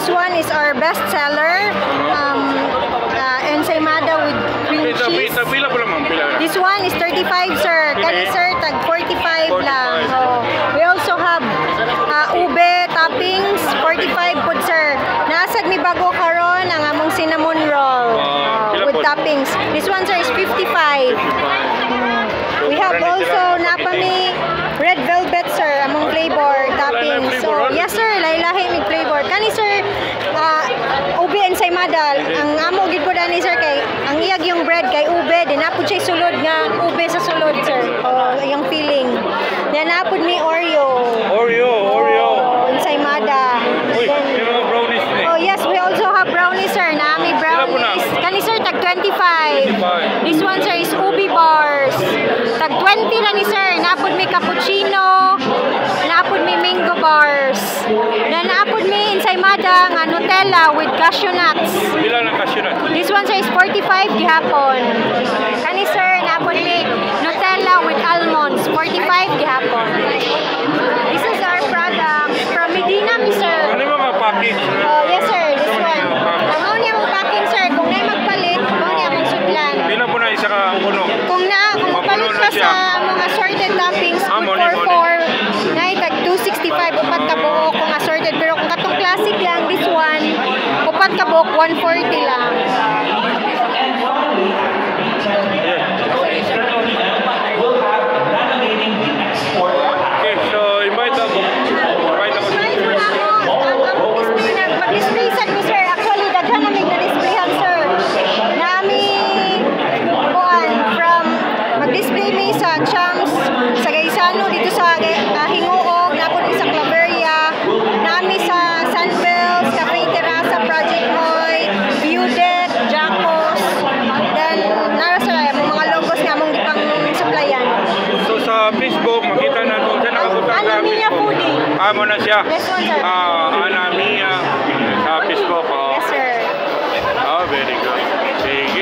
This one is our best seller. Ensaymada with cream cheese. Pila po lang, pila. This one is 35, sir. Kani sir, tag 45 lang. Oh. We also have ube toppings, 45 po, sir. Nasag mi bago karon ang among cinnamon roll with toppings. This one, sir, is 55. We have also napami red velvet, sir, among flavor toppings. So, yes, sir, lahi-lahi mig flavor. Kani, sir, ube ensaymada. Ang amo gid po dani, sir, kay ang iyag yung bread kay ube, din napud siya sulod nga ube sa sulod, sir. Yung feeling. Then napud mi Oreo. Ensaymada. Oh, yes, we also have brownies, sir. Nami brownies. Kani, sir, tag 25. This one, sir, is ubi bars. Tag 20 lang ni, sir. Napod mi cappuccino. Napod mi mango bars. Then napod mi ensaymada nga Nutella with cashew nuts. Pila ng cashew nuts? This one, sir, is 45 gihapon. Kani, sir, napod mi Nutella with almonds. 45 gihapon. This is our product from Medina, sir. Ano yung mga package? Oh, yes, sir. This one. Ang niya mong packing, sir. Kung na magpalit, ang niya mong sudlan. Pila po na isa ka puno? Kung magpalit ka sa mga assorted toppings, good for 4, na itag 265, upat ka buok kung assorted. Pero kung katong classic lang, this one, upat ka buok, 140 lang. Okay, so invite ako. Mag-display sa ni, sir. Actually, daghan namin na-displayhan, sir. Nami, from mag-display mi sa Champs, sa Gaisano, dito sa Hingoog, napod mi sa Claveria, nami sa Sunbells, Cafe Terraza, Project Hoy, Viewdet, Jacos, then nara sa mga logos nga mong gipang supplyan. So sa Facebook, makita na doon siya nakapunta sa Anamia Facebook. Foodie. Mo na siya. Yes, sir. Anamia sa Facebook. Yes, sir. Oh, very good. Sige.